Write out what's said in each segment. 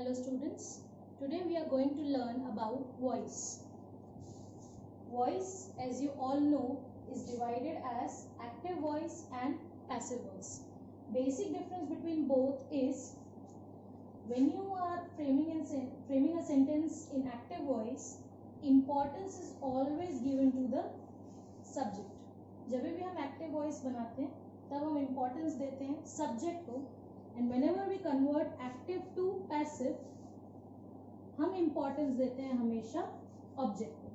Hello students, today we are going to learn about voice. Voice, as you all know, is divided as active voice and passive voice. Basic difference between both is when you are framing a sentence in active voice, importance is always given to the subject. जब भी हम active voice बनाते हैं तब हम importance देते हैं subject को, and whenever we convert active to passive, हम importance देते हैं हमेशा object को.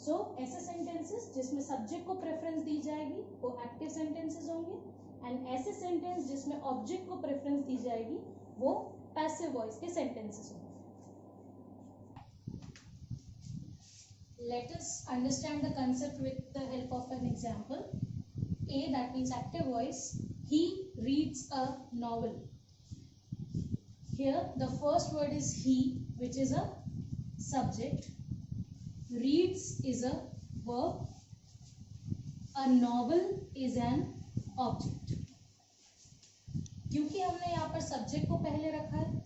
So ऐसे sentences जिसमें subject को preference दी जाएगी वो active sentences होंगे, and ऐसे sentence जिसमें object को preference दी जाएगी वो passive voice के sentences होंगे. Let us understand the concept with the help of an example. A, that means active voice. He reads a novel. Here the first word is he, which is a subject. Reads is a verb. A novel is an object. क्योंकि हमने यहाँ पर subject को पहले रखा है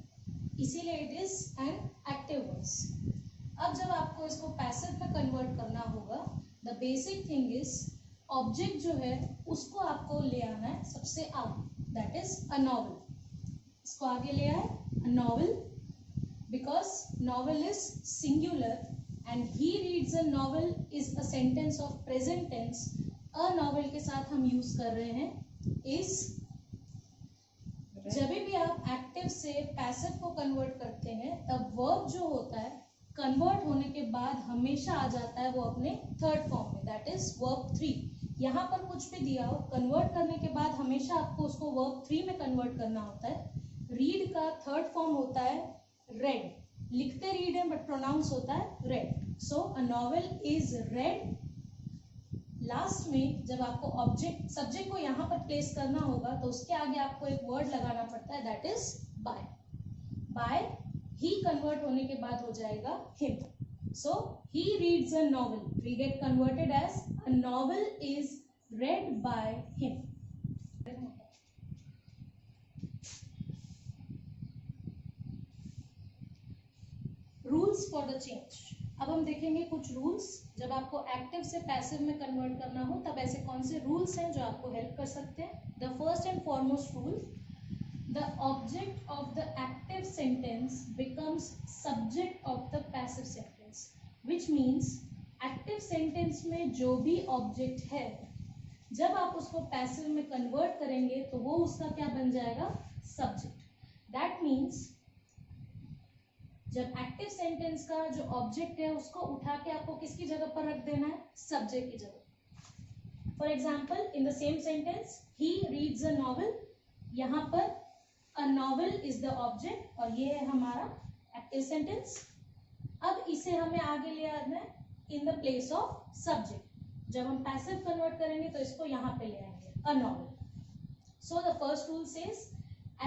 इसीलिए it is an active voice. अब जब आपको इसको पैसिव में कन्वर्ट करना होगा, the basic thing is object जो है उसको आपको ले आना है सबसे आगे, दैट इज अ नॉवल. इसको आगे ले आए a novel because novel is singular and he reads a novel is a sentence of present tense. A novel के साथ हम यूज कर रहे हैं इज. जब भी आप एक्टिव से पैसिव को कन्वर्ट करते हैं तब वर्ब जो होता है कन्वर्ट होने के बाद हमेशा आ जाता है वो अपने थर्ड फॉर्म में, दैट इज वर्ब 3. यहाँ पर कुछ भी दिया हो कन्वर्ट करने के बाद हमेशा आपको उसको वर्ब 3 में कन्वर्ट करना होता है. रीड का थर्ड फॉर्म होता है रेड. लिखते रीड है बट प्रोनाउंस होता है red. So a novel is red. Last में जब आपको ऑब्जेक्ट सब्जेक्ट को यहाँ पर प्लेस करना होगा तो उसके आगे आपको एक वर्ड लगाना पड़ता है, that is by. By he convert होने के बाद हो जाएगा him. So he reads a novel. We get converted as a novel is read by him. Rules for the change. अब हम देखेंगे कुछ रूल्स. जब आपको एक्टिव से पैसिव में कन्वर्ट करना हो तब ऐसे कौन से रूल्स हैं जो आपको हेल्प कर सकते हैं. The first and foremost rule, the object of the active sentence becomes subject of the passive sentence, which means active sentence में जो भी object है जब आप उसको passive में convert करेंगे तो वो उसका क्या बन जाएगा, subject. That means जब active sentence का जो object है उसको उठा के आपको किसकी जगह पर रख देना है, subject की जगह. For example, in the same sentence, he reads a novel. यहाँ पर A novel is the object और ये है हमारा active sentence. अब इसे हमें आगे ले आना है in the place of subject. जब हम passive convert करेंगे तो इसको यहाँ पे ले आएंगे a novel. So the first rule says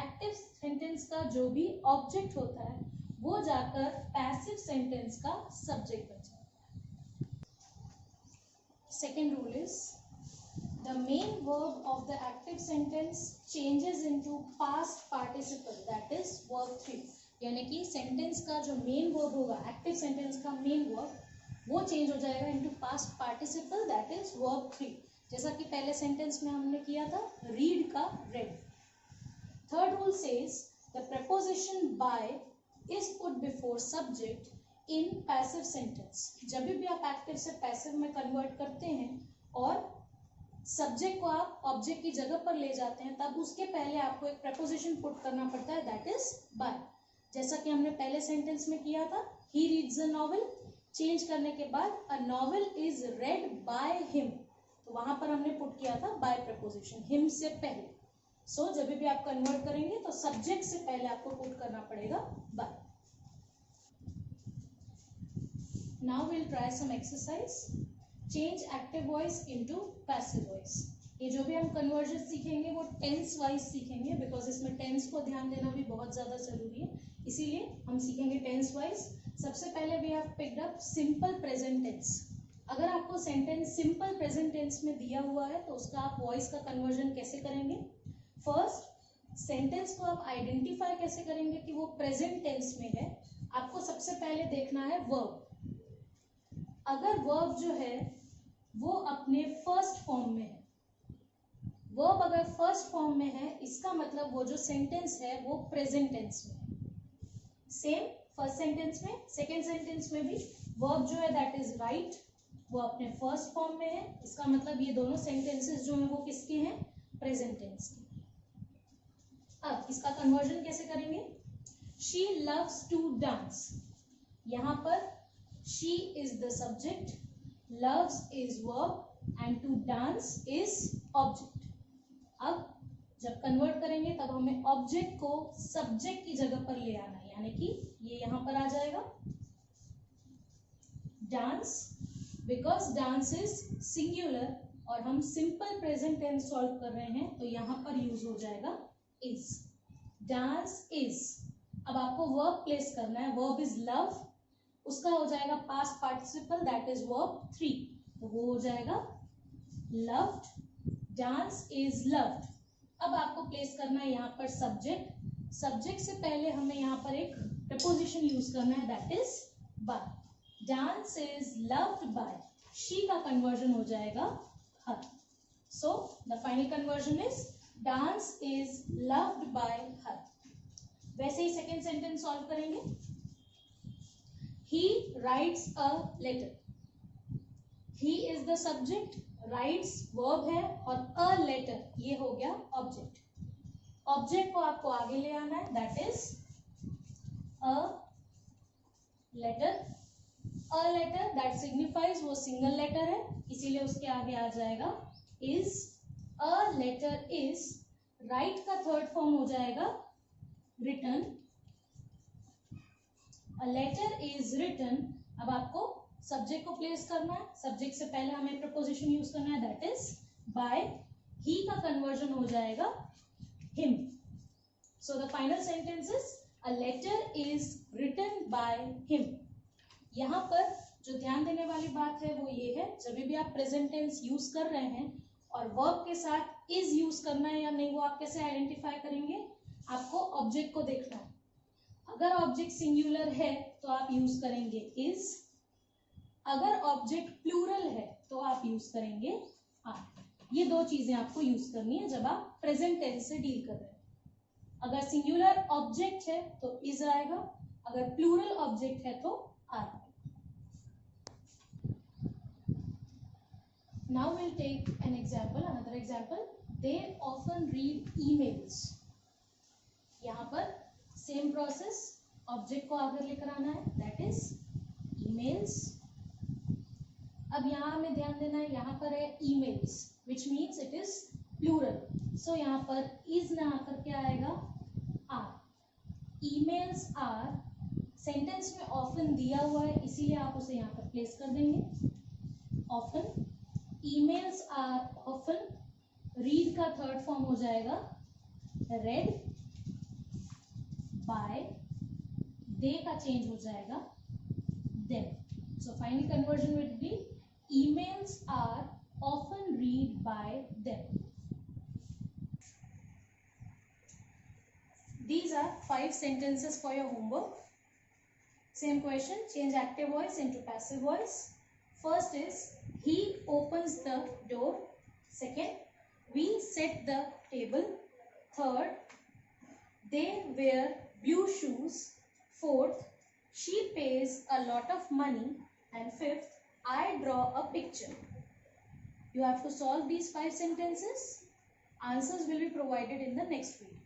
active sentence का जो भी object होता है वो जाकर passive sentence का subject बन जाता है. Second rule is the main verb of the active sentence changes into past participle, that is verb 3. यानी कि sentence का जो main verb होगा, active sentence का main verb वो change हो जाएगा into past participle, that is verb 3. जैसा कि पहले sentence में हमने किया था read का read. Third rule says the preposition by is put before subject in passive sentence. जब भी आप active से passive में convert करते हैं और सब्जेक्ट को आप ऑब्जेक्ट की जगह पर ले जाते हैं तब उसके पहले आपको एक प्रपोजिशन पुट करना पड़ता है, दैट इज बाय. जैसा कि हमने पहले सेंटेंस में किया था ही रीड्स अ नॉवेल. चेंज करने के बाद a novel is read by him, तो वहां पर हमने पुट किया था बाय प्रपोजिशन, हिम से पहले. सो जब भी आप कन्वर्ट करेंगे तो सब्जेक्ट से पहले आपको पुट करना पड़ेगा by. Now will try some exercise. Change active voice into passive voice. ये जो भी हम कन्वर्जन सीखेंगे वो टेंस वाइज सीखेंगे बिकॉज इसमें टेंस को ध्यान देना भी बहुत ज़्यादा जरूरी है, इसीलिए हम सीखेंगे टेंस वाइज. सबसे पहले we have picked up simple present tense. अगर आपको सेंटेंस सिंपल प्रेजेंट टेंस में दिया हुआ है तो उसका आप वॉइस का कन्वर्जन कैसे करेंगे. फर्स्ट सेंटेंस को आप आइडेंटिफाई कैसे करेंगे कि वो प्रेजेंट टेंस में है? आपको सबसे पहले देखना है वर्ब। अगर वर्ब जो है वो अपने फर्स्ट फॉर्म में है, वर्ब अगर फर्स्ट फॉर्म में है, इसका मतलब वो जो सेंटेंस है वो प्रेजेंट टेंस में है। सेम फर्स्ट सेंटेंस में, सेकेंड सेंटेंस में भी वर्ब जो है दैट इज राइट, वो अपने फर्स्ट फॉर्म में है। इसका मतलब ये दोनों सेंटेंसेस जो है वो किसके हैं? प्रेजेंट टेंस के। अब इसका कन्वर्जन कैसे करेंगे? शी लव्स टू डांस, यहाँ पर she is the subject, loves is verb and to dance is object। अब जब कन्वर्ट करेंगे तब हमें ऑब्जेक्ट को सब्जेक्ट की जगह पर ले आना है, यानी कि ये यहां पर आ जाएगा dance, because dance is singular और हम सिंपल प्रेजेंट टेंस सॉल्व कर रहे हैं, तो यहां पर यूज हो जाएगा इज। Dance is. अब आपको वर्ब प्लेस करना है, वर्ब इज लव, उसका हो जाएगा past participle that is verb 3, तो वो हो जाएगा लव्ड, डांस इज लव्ड। अब आपको प्लेस करना है यहाँ पर सब्जेक्ट, सब्जेक्ट से पहले हमें यहाँ पर एक प्रपोजिशन यूज करना है that is by. Dance is loved by, she का कन्वर्जन हो जाएगा her. So the final conversion is dance is loved by her. वैसे ही सेकेंड सेंटेंस सॉल्व करेंगे। He writes a letter. He is the subject, writes verb है और a letter ये हो गया ऑब्जेक्ट। ऑब्जेक्ट को आपको आगे ले आना है that is a letter। a letter that signifies वो सिंगल लेटर है, इसीलिए उसके आगे आ जाएगा is। a letter is, right का थर्ड फॉर्म हो जाएगा written। A letter is written। अब आपको सब्जेक्ट को प्लेस करना है, सब्जेक्ट से पहले हमें प्रपोजिशन यूज करना है दैट इज बाय। ही का कन्वर्जन हो जाएगा him. So the final sentence is a letter is written by him. यहाँ पर जो ध्यान देने वाली बात है वो ये है, जब भी आप प्रेजेंट टेंस यूज कर रहे हैं और वर्ब के साथ इज यूज करना है या नहीं, वो आप कैसे आइडेंटिफाई करेंगे? आपको ऑब्जेक्ट को देखना है। अगर ऑब्जेक्ट सिंगुलर है तो आप यूज करेंगे इज, अगर ऑब्जेक्ट प्लूरल है तो आप यूज करेंगे आर। ये दो चीजें आपको यूज करनी है जब आप प्रेजेंट टेंस से डील कर रहे हैं। अगर सिंगुलर ऑब्जेक्ट है तो इज आएगा, अगर प्लूरल ऑब्जेक्ट है तो आर आएगा। Now will take an example, another example. They often read emails. यहाँ पर सेम प्रोसेस, ऑब्जेक्ट को आगे लेकर आना है दैट इज ईमेल्स। अब यहाँ हमें ध्यान देना है, यहाँ पर है emails which means it is plural, so यहाँ पर इज ना आकर के आएगा आर। ईमेल्स आर, सेंटेंस में ऑफन दिया हुआ है इसीलिए आप उसे यहाँ पर प्लेस कर देंगे often. Emails are often, read का थर्ड फॉर्म हो जाएगा रेड बाय, दे का चेंज हो जाएगा them. So final conversion will be emails are often read by them. These are 5 sentences for your homework. Same question, change active voice into passive voice. First is he opens the door. Second, we set the table. Third, they wear blue shoes. Fourth, she pays a lot of money. And fifth, I draw a picture. You have to solve these 5 sentences. Answers will be provided in the next video.